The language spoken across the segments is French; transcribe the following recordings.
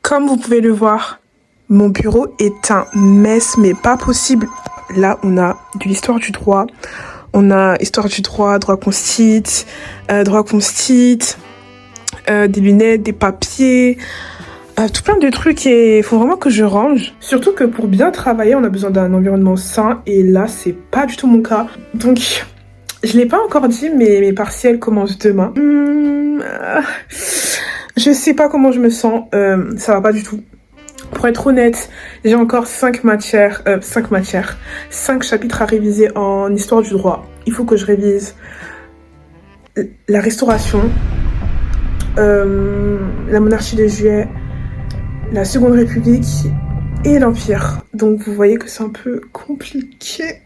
Comme vous pouvez le voir, mon bureau est un mess, mais pas possible. Là, on a de l'histoire du droit. On a histoire du droit, droit constite, des lunettes, des papiers, tout plein de trucs et il faut vraiment que je range. Surtout que pour bien travailler, on a besoin d'un environnement sain et là, c'est pas du tout mon cas. Donc, je l'ai pas encore dit, mais mes partiels commencent demain. Je sais pas comment je me sens, ça va pas du tout. Pour être honnête, j'ai encore 5 chapitres à réviser en histoire du droit. Il faut que je révise la Restauration, la monarchie de Juillet, la Seconde République et l'Empire. Donc vous voyez que c'est un peu compliqué.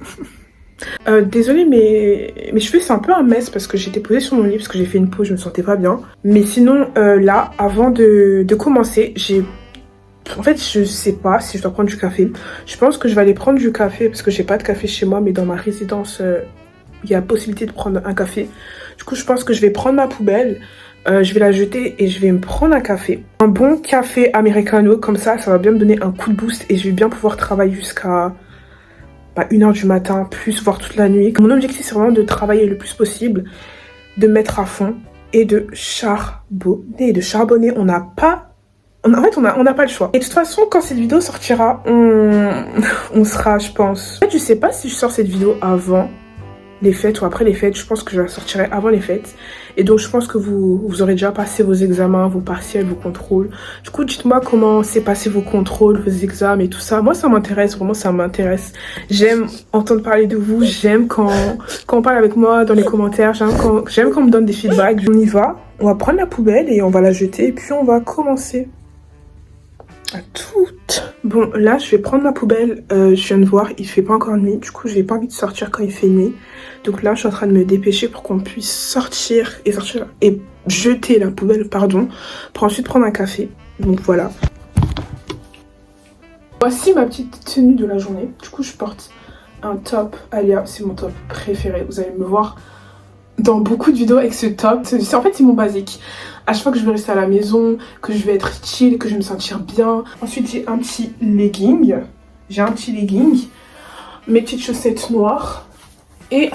Désolée, mais mes cheveux c'est un peu un mess parce que j'étais posée sur mon lit parce que j'ai fait une pause, je me sentais pas bien. Mais sinon, là, avant de commencer, en fait, je sais pas si je dois prendre du café. Je pense que je vais aller prendre du café parce que j'ai pas de café chez moi, mais dans ma résidence, il y a la possibilité de prendre un café. Du coup, je pense que je vais prendre ma poubelle, je vais la jeter et je vais me prendre un café. Un bon café americano, comme ça va bien me donner un coup de boost et je vais bien pouvoir travailler jusqu'à 1h du matin, plus voire toute la nuit. Mon objectif, c'est vraiment de travailler le plus possible, de mettre à fond et de charbonner. On n'a pas le choix. Et de toute façon, quand cette vidéo sortira, on sera, je pense... En fait, je sais pas si je sors cette vidéo avant les fêtes ou après les fêtes. Je pense que je la sortirai avant les fêtes. Et donc, je pense que vous aurez déjà passé vos examens, vos partiels, vos contrôles. Du coup, dites-moi comment s'est passé vos contrôles, vos examens et tout ça. Moi, ça m'intéresse. Vraiment, ça m'intéresse. J'aime entendre parler de vous. J'aime quand on parle avec moi dans les commentaires. J'aime quand on me donne des feedbacks. On y va. On va prendre la poubelle et on va la jeter. Et puis, on va commencer. À toutes. Bon, là, je vais prendre ma poubelle. Je viens de voir, il fait pas encore nuit. Du coup, j'ai pas envie de sortir quand il fait nuit. Donc là, je suis en train de me dépêcher pour qu'on puisse sortir et jeter la poubelle, pardon, pour ensuite prendre un café. Donc voilà. Voici ma petite tenue de la journée. Du coup, je porte un top Alia. C'est mon top préféré. Vous allez me voir dans beaucoup de vidéos avec ce top. En fait, c'est mon basique. À chaque fois que je vais rester à la maison, que je vais être chill, que je vais me sentir bien. Ensuite, j'ai un petit legging. Mes petites chaussettes noires. Et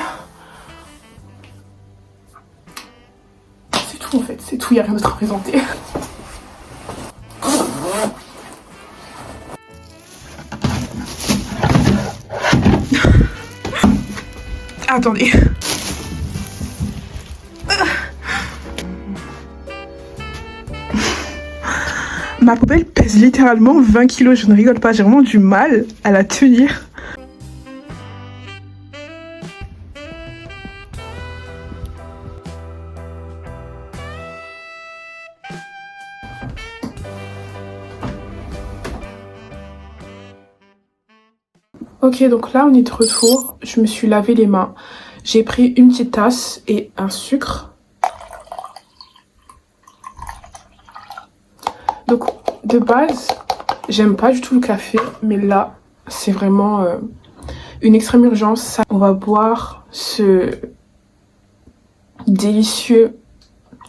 c'est tout en fait. C'est tout, il n'y a rien d'autre à présenter. Attendez. Ma poubelle pèse littéralement 20 kilos, je ne rigole pas, j'ai vraiment du mal à la tenir. Ok, donc là on est de retour, je me suis lavé les mains. J'ai pris une petite tasse et un sucre. Donc, de base, j'aime pas du tout le café, mais là, c'est vraiment une extrême urgence. On va boire ce délicieux...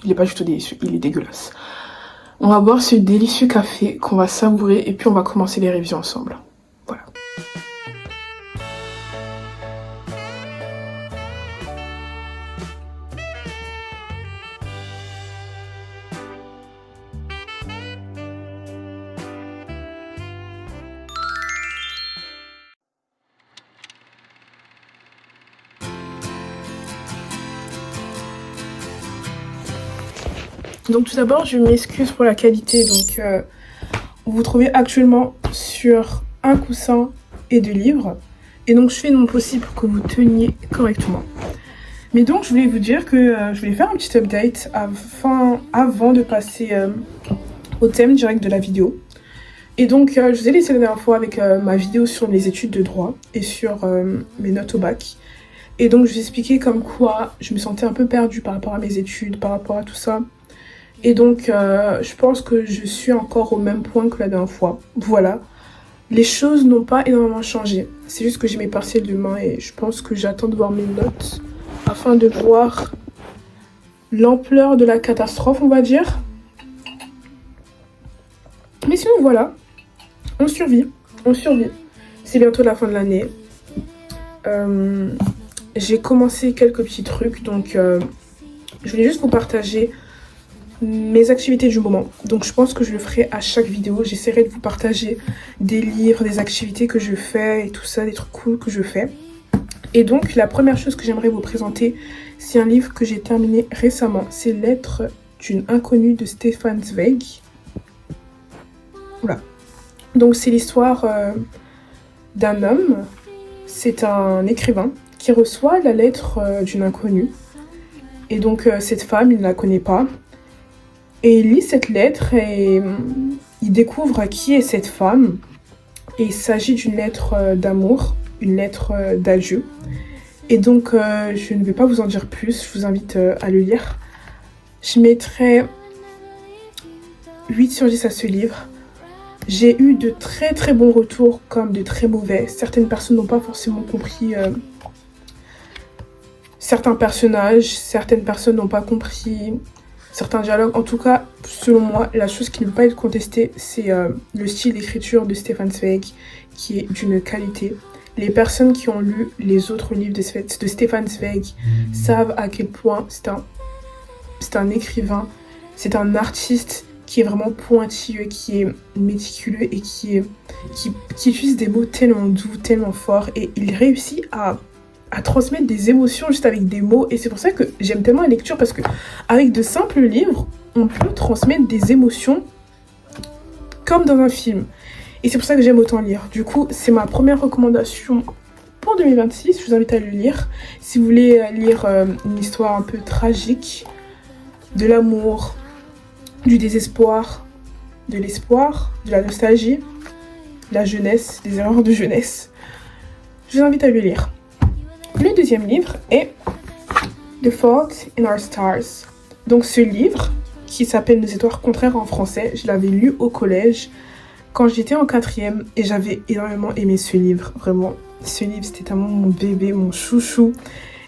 Il est pas du tout délicieux, il est dégueulasse. On va boire ce délicieux café qu'on va savourer et puis on va commencer les révisions ensemble. Voilà. Donc tout d'abord, je m'excuse pour la qualité. Donc vous vous trouvez actuellement sur un coussin et 2 livres. Et donc je fais de mon possible pour que vous teniez correctement. Mais donc je voulais vous dire que je voulais faire un petit update avant de passer au thème direct de la vidéo. Et donc je vous ai laissé la dernière fois avec ma vidéo sur les études de droit et sur mes notes au bac. Et donc je vous expliquais comme quoi je me sentais un peu perdue par rapport à mes études, par rapport à tout ça. Et donc, je pense que je suis encore au même point que la dernière fois. Voilà. Les choses n'ont pas énormément changé. C'est juste que j'ai mes partiels demain et je pense que j'attends de voir mes notes afin de voir l'ampleur de la catastrophe, on va dire. Mais sinon, voilà, on survit, on survit. C'est bientôt la fin de l'année. J'ai commencé quelques petits trucs, donc je voulais juste vous partager mes activités du moment. Donc je pense que je le ferai à chaque vidéo. J'essaierai de vous partager des livres, des activités que je fais et tout ça, des trucs cool que je fais. Et donc la première chose que j'aimerais vous présenter, c'est un livre que j'ai terminé récemment. C'est Lettres d'une inconnue de Stefan Zweig. Voilà. Donc c'est l'histoire d'un homme, c'est un écrivain qui reçoit la lettre d'une inconnue. Et donc cette femme, il ne la connaît pas. Et il lit cette lettre et il découvre qui est cette femme. Et il s'agit d'une lettre d'amour, une lettre d'adieu. Et donc je ne vais pas vous en dire plus, je vous invite à le lire. Je mettrai 8 sur 10 à ce livre. J'ai eu de très très bons retours comme de très mauvais. Certaines personnes n'ont pas forcément compris certains personnages, certaines personnes n'ont pas compris certains dialogues. En tout cas, selon moi, la chose qui ne peut pas être contestée, c'est le style d'écriture de Stefan Zweig qui est d'une qualité. Les personnes qui ont lu les autres livres de Stefan Zweig savent à quel point c'est un écrivain, c'est un artiste qui est vraiment pointilleux, qui est méticuleux et qui utilise des mots tellement doux, tellement forts. Et il réussit à transmettre des émotions juste avec des mots. Et c'est pour ça que j'aime tellement la lecture, parce que avec de simples livres, on peut transmettre des émotions comme dans un film. Et c'est pour ça que j'aime autant lire. Du coup, c'est ma première recommandation pour 2026. Je vous invite à le lire. Si vous voulez lire une histoire un peu tragique, de l'amour, du désespoir, de l'espoir, de la nostalgie, de la jeunesse, des erreurs de jeunesse, je vous invite à le lire. Le deuxième livre est The Fault in Our Stars. Donc ce livre, qui s'appelle Nos étoiles contraires en français, je l'avais lu au collège quand j'étais en 4e et j'avais énormément aimé ce livre, vraiment. Ce livre, c'était tellement mon bébé, mon chouchou.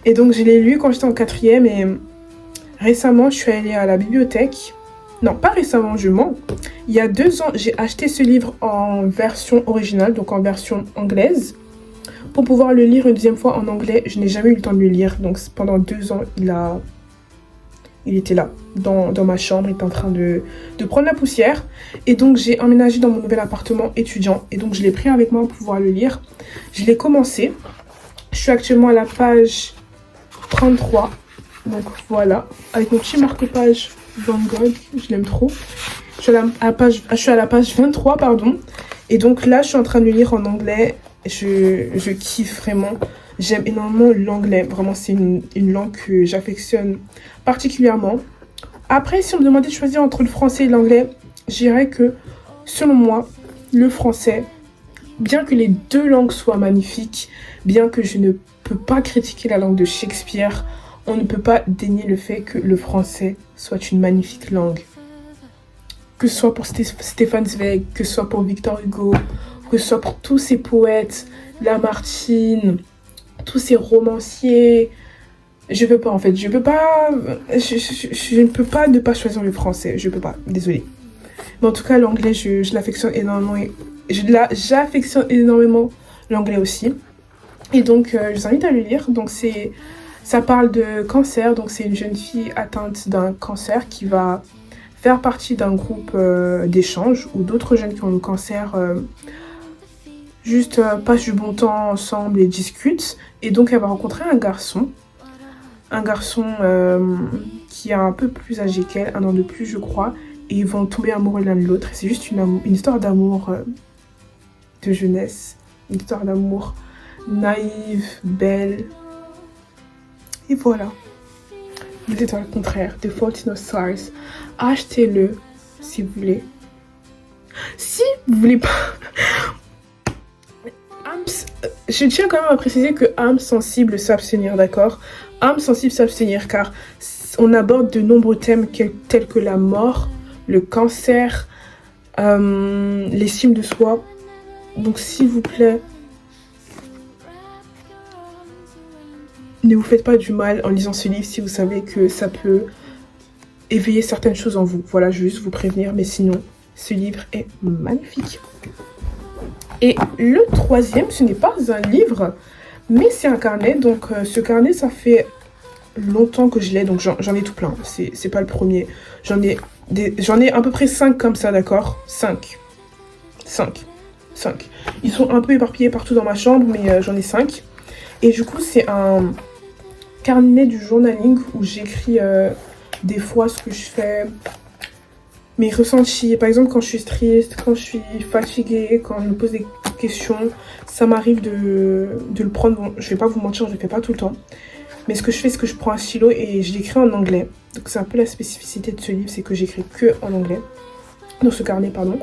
Et donc je l'ai lu quand j'étais en 4e et récemment, je suis allée à la bibliothèque. Non, pas récemment, je mens. Il y a 2 ans, j'ai acheté ce livre en version originale, donc en version anglaise, pour pouvoir le lire une deuxième fois en anglais. Je n'ai jamais eu le temps de le lire, donc pendant 2 ans, il était là, dans ma chambre, il était en train de prendre la poussière. Et donc, j'ai emménagé dans mon nouvel appartement étudiant, et donc je l'ai pris avec moi pour pouvoir le lire. Je l'ai commencé. Je suis actuellement à la page 33, donc voilà, avec mon petit marque-page Van Gogh, je l'aime trop. Je suis à la page 23, pardon. Et donc là, je suis en train de le lire en anglais. Je kiffe vraiment. J'aime énormément l'anglais. Vraiment, c'est une langue que j'affectionne particulièrement. Après, si on me demandait de choisir entre le français et l'anglais, je dirais que, selon moi, le français, bien que les 2 langues soient magnifiques, bien que je ne peux pas critiquer la langue de Shakespeare, on ne peut pas dénier le fait que le français soit une magnifique langue. Que ce soit pour Stefan Zweig, que ce soit pour Victor Hugo, que ce soit pour tous ces poètes, Lamartine, tous ces romanciers. Je peux pas en fait, je ne peux pas ne pas choisir le français, je peux pas, désolée. Mais en tout cas, l'anglais, je l'affectionne énormément et j'affectionne énormément l'anglais aussi. Et donc, je vous invite à le lire. Donc, ça parle de cancer, donc c'est une jeune fille atteinte d'un cancer qui va faire partie d'un groupe d'échange où d'autres jeunes qui ont le cancer passent du bon temps ensemble et discutent. Et donc elle va rencontrer un garçon qui est un peu plus âgé qu'elle, 1 an de plus je crois, et ils vont tomber amoureux l'un de l'autre. C'est juste une histoire d'amour de jeunesse, une histoire d'amour naïve, belle. Et voilà. Les étoiles contraires, The Fault in Our Stars. Achetez-le si vous voulez. Si vous voulez pas. Je tiens quand même à préciser que âme sensible s'abstenir, d'accord? Âme sensible s'abstenir, car on aborde de nombreux thèmes tels que la mort, le cancer, l'estime de soi. Donc s'il vous plaît, ne vous faites pas du mal en lisant ce livre si vous savez que ça peut éveiller certaines choses en vous. Voilà, juste vous prévenir, mais sinon, Ce livre est magnifique. Et le troisième, ce n'est pas un livre, mais c'est un carnet. Donc ce carnet, ça fait longtemps que je l'ai, donc j'en ai tout plein. C'est pas le premier. J'en ai à peu près 5 comme ça, d'accord? 5. Ils sont un peu éparpillés partout dans ma chambre, mais j'en ai 5. Et du coup, c'est un carnet du journaling où j'écris des fois ce que je fais, mes ressentis. Par exemple, quand je suis triste, quand je suis fatiguée, quand je me pose des questions, ça m'arrive de le prendre. Bon, je vais pas vous mentir, je le fais pas tout le temps. Mais ce que je fais, c'est que je prends un stylo et je l'écris en anglais. Donc c'est un peu la spécificité de ce livre, c'est que j'écris que en anglais. Dans ce carnet, pardon.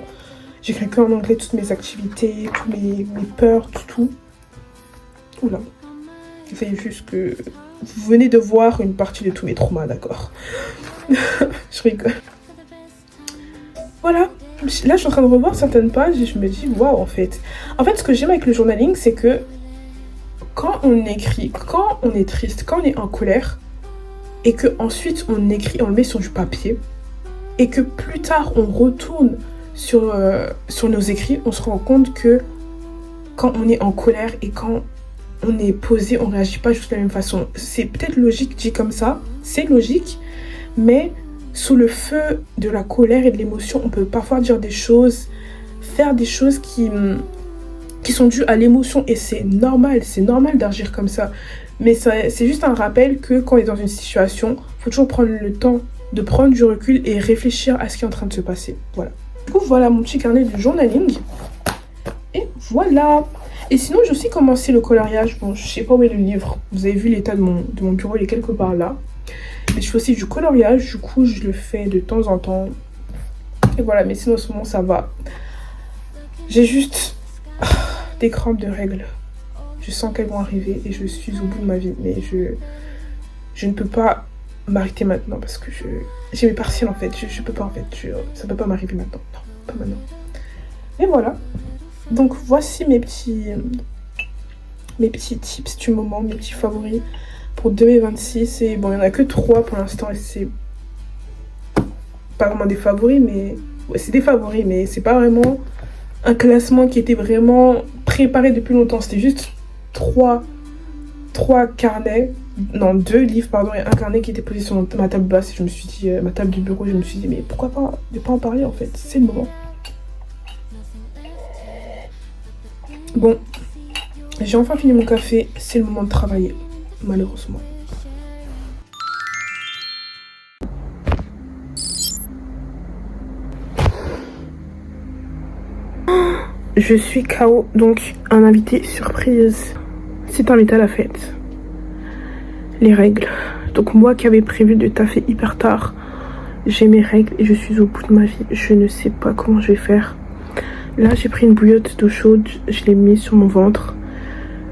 J'écris que en anglais toutes mes activités, toutes mes peurs, tout. Oula. C'est juste que vous venez de voir une partie de tous mes traumas, d'accord? Je rigole. Voilà. Là, je suis en train de revoir certaines pages et je me dis, waouh, en fait. En fait, ce que j'aime avec le journaling, c'est que quand on écrit, quand on est triste, quand on est en colère, et que ensuite on écrit, on le met sur du papier, et que plus tard on retourne sur nos écrits, on se rend compte que quand on est en colère et quand on est posé, on réagit pas juste de la même façon. C'est peut-être logique dit comme ça, c'est logique, mais sous le feu de la colère et de l'émotion, on peut parfois dire des choses, faire des choses qui sont dues à l'émotion, et c'est normal d'agir comme ça. Mais c'est juste un rappel que quand on est dans une situation, il faut toujours prendre le temps de prendre du recul et réfléchir à ce qui est en train de se passer. Voilà. Du coup, voilà mon petit carnet du journaling. Et voilà. Et sinon, j'ai aussi commencé le coloriage. Bon, je sais pas où est le livre. Vous avez vu l'état de mon bureau, il est quelque part là. Mais je fais aussi du coloriage. Du coup, je le fais de temps en temps. Et voilà, mais sinon, en ce moment, ça va. J'ai juste des crampes de règles. Je sens qu'elles vont arriver et je suis au bout de ma vie. Mais je ne peux pas m'arrêter maintenant parce que j'ai mes partiels en fait. Je peux pas en fait. Ça peut pas m'arriver maintenant. Non, pas maintenant. Et voilà. Donc voici mes petits tips du moment, mes petits favoris pour 2026. Et bon, il n'y en a que 3 pour l'instant et c'est pas vraiment des favoris, mais ouais, c'est des favoris, mais c'est pas vraiment un classement qui était vraiment préparé depuis longtemps. C'était juste 3 carnets, non 2 livres pardon, et un carnet qui était posé sur ma table basse. Et je me suis dit, ma table du bureau, je me suis dit mais pourquoi pas ne pas en parler en fait, c'est le moment. Bon, j'ai enfin fini mon café, c'est le moment de travailler, malheureusement. Je suis KO, donc un invité surprise. C'est invité à la fête. Les règles. Donc moi qui avais prévu de taffer hyper tard, j'ai mes règles et je suis au bout de ma vie. Je ne sais pas comment je vais faire. Là j'ai pris une bouillotte d'eau chaude, je l'ai mise sur mon ventre.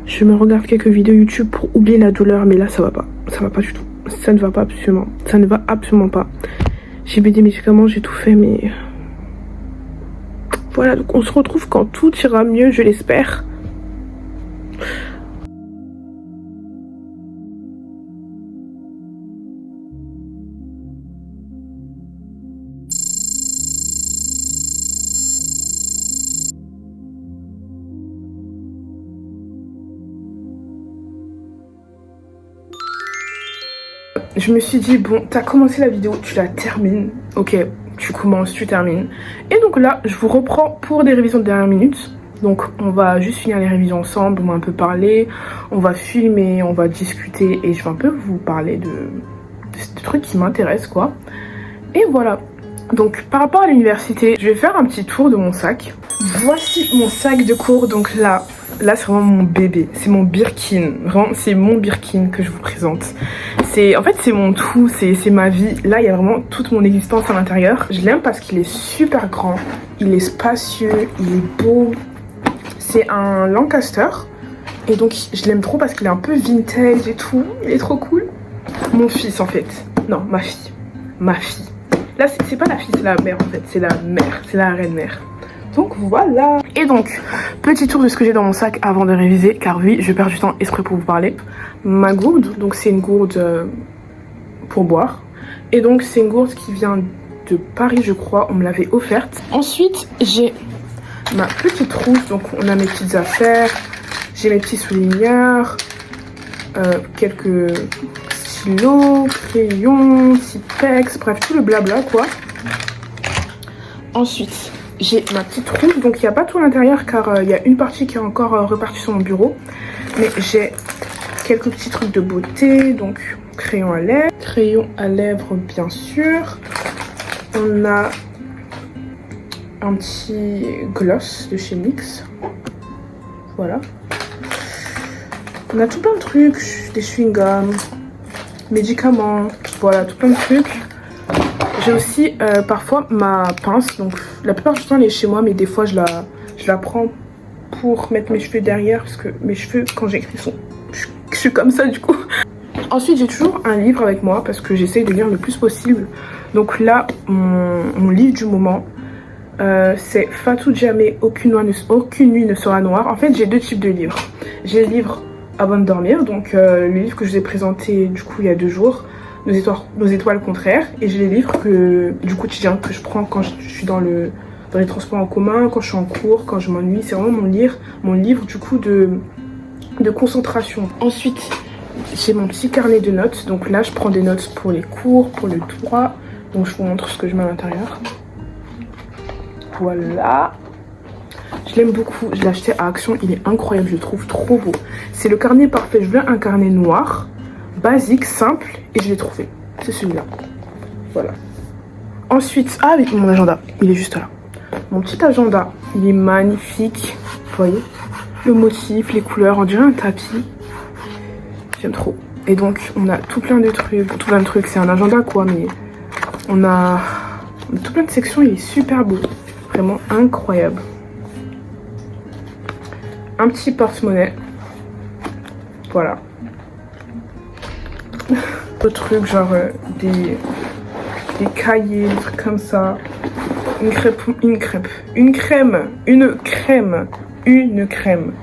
Je me regarde quelques vidéos YouTube pour oublier la douleur, mais là ça va pas du tout. Ça ne va pas absolument. Ça ne va absolument pas. J'ai bu des médicaments, j'ai tout fait, mais voilà, donc on se retrouve quand tout ira mieux, je l'espère. Je me suis dit, bon, t'as commencé la vidéo, tu la termines. Ok, tu commences, tu termines. Et donc là, je vous reprends pour des révisions de dernière minute. Donc on va juste finir les révisions ensemble, on va un peu parler, on va filmer, on va discuter et je vais un peu vous parler de trucs qui m'intéressent quoi. Et voilà. Donc par rapport à l'université, je vais faire un petit tour de mon sac. Voici mon sac de cours, donc là c'est vraiment mon bébé, c'est mon Birkin, vraiment c'est mon Birkin que je vous présente. En fait c'est mon tout, c'est ma vie, là il y a vraiment toute mon existence à l'intérieur. Je l'aime parce qu'il est super grand, il est spacieux, il est beau, c'est un Lancaster et donc je l'aime trop parce qu'il est un peu vintage et tout, il est trop cool. Mon fils en fait, non ma fille. Là c'est pas la fille, c'est la mère en fait, c'est la mère, c'est la reine mère. Donc voilà. Et donc, petit tour de ce que j'ai dans mon sac avant de réviser, car oui, je perds du temps exprès pour vous parler. Ma gourde, donc c'est une gourde pour boire. Et donc c'est une gourde qui vient de Paris, je crois. On me l'avait offerte. Ensuite, j'ai ma petite trousse. Donc, on a mes petites affaires. J'ai mes petits souligneurs. Quelques stylos, crayons, Tipex, bref, tout le blabla, quoi. Ensuite, j'ai ma petite trousse. Donc, il n'y a pas tout à l'intérieur car il y a une partie qui est encore repartie sur mon bureau. Mais j'ai quelques petits trucs de beauté. Donc, crayon à lèvres, bien sûr. On a un petit gloss de chez NYX. Voilà. On a tout plein de trucs, des chewing-gums, médicaments, voilà, tout plein de trucs. J'ai aussi parfois ma pince, donc la plupart du temps elle est chez moi, mais des fois je la prends pour mettre mes cheveux derrière, parce que mes cheveux, quand j'écris, je suis comme ça du coup. Ensuite, j'ai toujours un livre avec moi, parce que j'essaye de lire le plus possible. Donc là, mon livre du moment, c'est Fatou Djamé, aucune nuit ne sera noire. En fait, j'ai deux types de livres. J'ai le livre Avant de dormir, donc le livre que je vous ai présenté du coup il y a 2 jours, Nos étoiles contraires. Et j'ai les livres du quotidien que je prends quand je suis dans les transports en commun, quand je suis en cours, quand je m'ennuie. C'est vraiment mon livre du coup de concentration. Ensuite, j'ai mon petit carnet de notes. Donc là, je prends des notes pour les cours, pour le droit. Donc je vous montre ce que je mets à l'intérieur. Voilà. Je l'aime beaucoup, je l'ai acheté à Action, il est incroyable, je le trouve trop beau. C'est le carnet parfait, je voulais un carnet noir, basique, simple, et je l'ai trouvé. C'est celui-là. Voilà. Ensuite, ah oui, mon agenda, il est juste là. Mon petit agenda, il est magnifique. Vous voyez, le motif, les couleurs, on dirait un tapis. J'aime trop. Et donc, on a tout plein de trucs, c'est un agenda quoi, mais on a tout plein de sections, il est super beau. Vraiment incroyable. Un petit porte-monnaie. Voilà. D'autres trucs genre des cahiers, des trucs comme ça. Une crème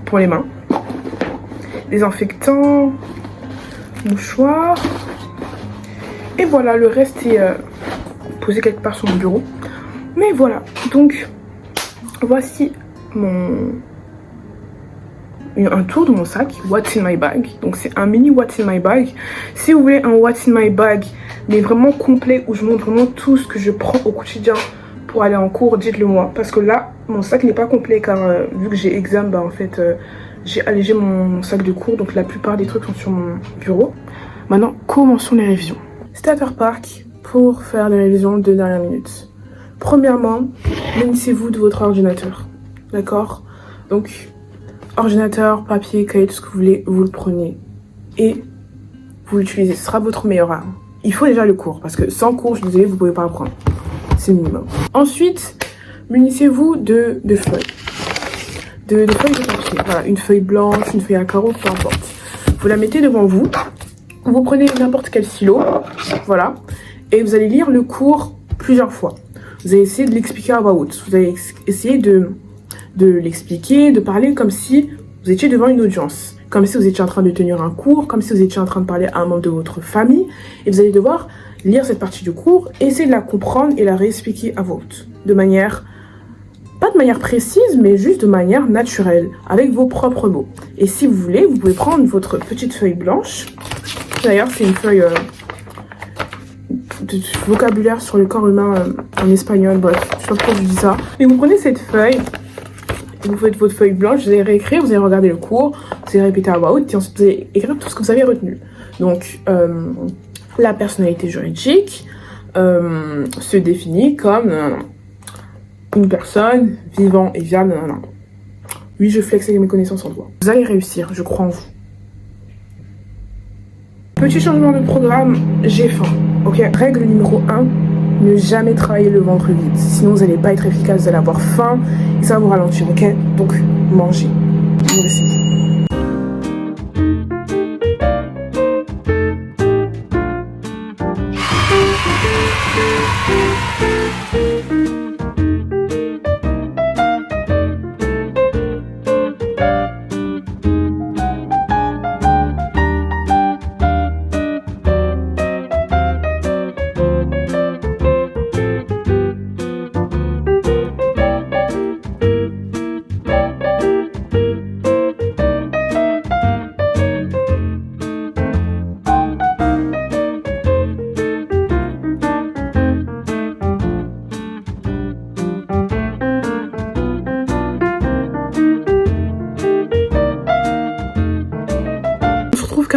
pour les mains. Désinfectant. Mouchoir. Et voilà, le reste est posé quelque part sur mon bureau. Mais voilà, donc voici un tour de mon sac, What's in my bag. Donc c'est un mini What's in my bag. Si vous voulez un What's in my bag, mais vraiment complet, où je montre vraiment tout ce que je prends au quotidien pour aller en cours, dites-le moi. Parce que là, mon sac n'est pas complet, car vu que j'ai examen, bah, en fait, j'ai allégé mon sac de cours. Donc la plupart des trucs sont sur mon bureau. Maintenant, commençons les révisions. Starter Park pour faire les révisions de dernière minute. Premièrement, munissez-vous de votre ordinateur. D'accord? Donc, ordinateur, papier, cahier, tout ce que vous voulez, vous le prenez. Et vous l'utilisez. Ce sera votre meilleure arme. Il faut déjà le cours, parce que sans cours, je suis désolée, vous ne pouvez pas apprendre. C'est le minimum. Ensuite, munissez-vous de feuilles. De feuilles de papier. Voilà, une feuille blanche, une feuille à carreaux, peu importe. Vous la mettez devant vous. Vous prenez n'importe quel stylo. Voilà. Et vous allez lire le cours plusieurs fois. Vous allez essayer de l'expliquer à voix haute. Vous allez essayer de l'expliquer, de parler comme si vous étiez devant une audience. Comme si vous étiez en train de tenir un cours, comme si vous étiez en train de parler à un membre de votre famille. Et vous allez devoir lire cette partie du cours, essayer de la comprendre et la réexpliquer à voix haute. Pas de manière précise, mais juste de manière naturelle, avec vos propres mots. Et si vous voulez, vous pouvez prendre votre petite feuille blanche. D'ailleurs, c'est une feuille de vocabulaire sur le corps humain en espagnol. Bref, je sais pas pourquoi je dis ça. Et vous prenez cette feuille, et vous faites votre feuille blanche, vous allez réécrire, vous allez regarder le cours, vous allez répéter à voix haute, et ensuite vous allez écrire tout ce que vous avez retenu. Donc, la personnalité juridique se définit comme une personne vivant et viable. Oui, je flex avec mes connaissances en droit. Vous allez réussir, je crois en vous. Petit changement de programme, j'ai faim. Ok, règle numéro 1, ne jamais travailler le ventre vide. Sinon, vous n'allez pas être efficace, vous allez avoir faim et ça va vous ralentir. Ok, donc mangez. Nourrissez-vous.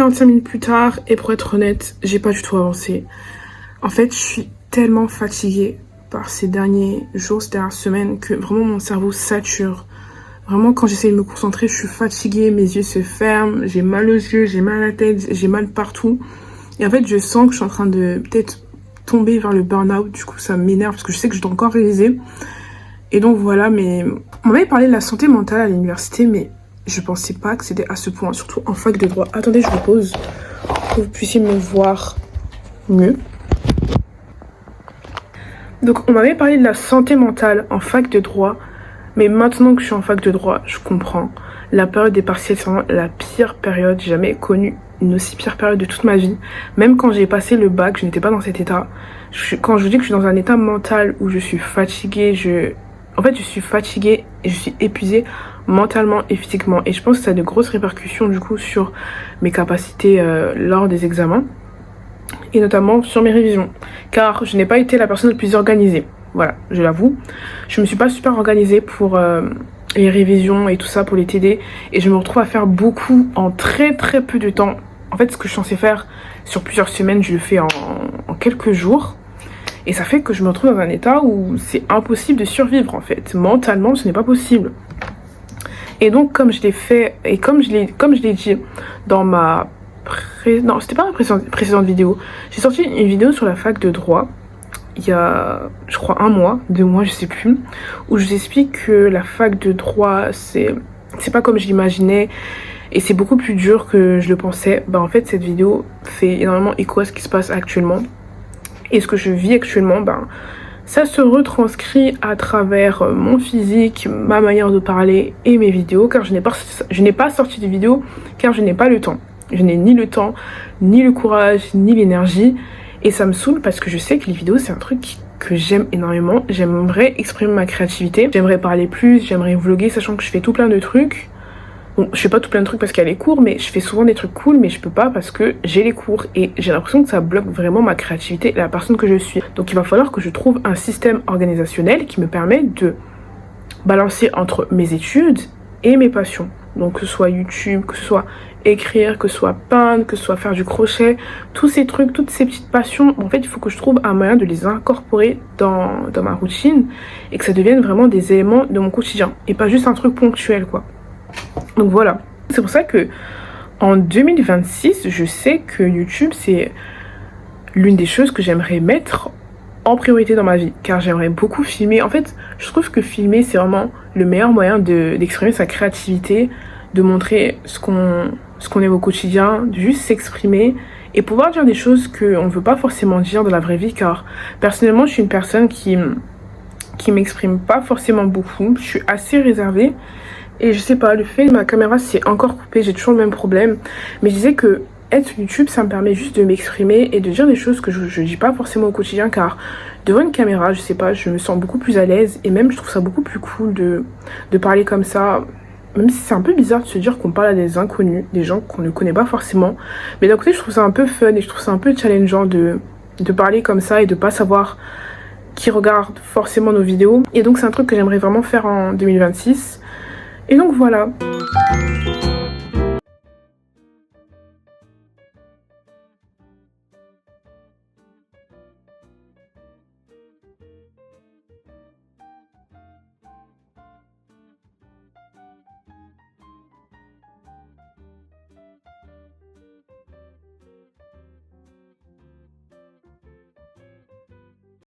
45 minutes plus tard et pour être honnête, j'ai pas du tout avancé. En fait, je suis tellement fatiguée par ces derniers jours, ces dernières semaines que vraiment mon cerveau sature. Vraiment, quand j'essaie de me concentrer, je suis fatiguée, mes yeux se ferment, j'ai mal aux yeux, j'ai mal à la tête, j'ai mal partout. Et en fait, je sens que je suis en train de peut-être tomber vers le burn-out. Du coup, ça m'énerve parce que je sais que je dois encore réaliser. Et donc voilà, mais on m'avait parlé de la santé mentale à l'université, mais je pensais pas que c'était à ce point, surtout en fac de droit. Attendez, je vous pose pour que vous puissiez me voir mieux. Donc on m'avait parlé de la santé mentale en fac de droit, mais maintenant que je suis en fac de droit, je comprends. La période des partiels, c'est vraiment la pire période. J'ai jamais connu une aussi pire période de toute ma vie. Même quand j'ai passé le bac, je n'étais pas dans cet état. Quand je vous dis que je suis dans un état mental où je suis fatiguée, en fait, je suis fatiguée et je suis épuisée mentalement et physiquement. Et je pense que ça a de grosses répercussions du coup sur mes capacités lors des examens. Et notamment sur mes révisions. Car je n'ai pas été la personne la plus organisée. Voilà, je l'avoue. Je me suis pas super organisée pour les révisions et tout ça, pour les TD. Et je me retrouve à faire beaucoup en très très peu de temps. En fait, ce que je suis censée faire sur plusieurs semaines, je le fais en quelques jours. Et ça fait que je me retrouve dans un état où c'est impossible de survivre en fait. Mentalement, ce n'est pas possible. Et donc, comme je l'ai fait, et comme je l'ai dit dans ma... Non, c'était pas ma précédente vidéo. J'ai sorti une vidéo sur la fac de droit, il y a, je crois, 1 mois, 2 mois, je sais plus, où je vous explique que la fac de droit, c'est pas comme je l'imaginais, et c'est beaucoup plus dur que je le pensais. Bah, en fait, cette vidéo fait énormément écho à ce qui se passe actuellement. Et ce que je vis actuellement, ben, ça se retranscrit à travers mon physique, ma manière de parler et mes vidéos, car je n'ai pas sorti de vidéo, car je n'ai pas le temps. Je n'ai ni le temps, ni le courage, ni l'énergie. Et ça me saoule parce que je sais que les vidéos, c'est un truc que j'aime énormément. J'aimerais exprimer ma créativité, j'aimerais parler plus, j'aimerais vlogger, sachant que je fais tout plein de trucs. Bon, je fais pas tout plein de trucs parce qu'il y a les cours, mais je fais souvent des trucs cool, mais je peux pas parce que j'ai les cours. Et j'ai l'impression que ça bloque vraiment ma créativité et la personne que je suis. Donc il va falloir que je trouve un système organisationnel qui me permet de balancer entre mes études et mes passions. Donc que ce soit YouTube, que ce soit écrire, que ce soit peindre, que ce soit faire du crochet, tous ces trucs, toutes ces petites passions, en fait il faut que je trouve un moyen de les incorporer dans ma routine et que ça devienne vraiment des éléments de mon quotidien et pas juste un truc ponctuel quoi. Donc voilà, c'est pour ça que en 2026, je sais que YouTube c'est l'une des choses que j'aimerais mettre en priorité dans ma vie, car j'aimerais beaucoup filmer. En fait, je trouve que filmer c'est vraiment le meilleur moyen d'exprimer sa créativité, de montrer ce qu'on est au quotidien, de juste s'exprimer et pouvoir dire des choses qu'on ne veut pas forcément dire dans la vraie vie, car personnellement je suis une personne qui m'exprime pas forcément beaucoup, je suis assez réservée et je sais pas, le fait que ma caméra s'est encore coupée, j'ai toujours le même problème, mais je disais que être sur YouTube, ça me permet juste de m'exprimer et de dire des choses que je dis pas forcément au quotidien, car devant une caméra, je sais pas, je me sens beaucoup plus à l'aise et même je trouve ça beaucoup plus cool de parler comme ça, même si c'est un peu bizarre de se dire qu'on parle à des inconnus, des gens qu'on ne connaît pas forcément, mais d'un côté je trouve ça un peu fun et je trouve ça un peu challengeant de parler comme ça et de pas savoir qui regarde forcément nos vidéos. Et donc c'est un truc que j'aimerais vraiment faire en 2026. Et donc voilà.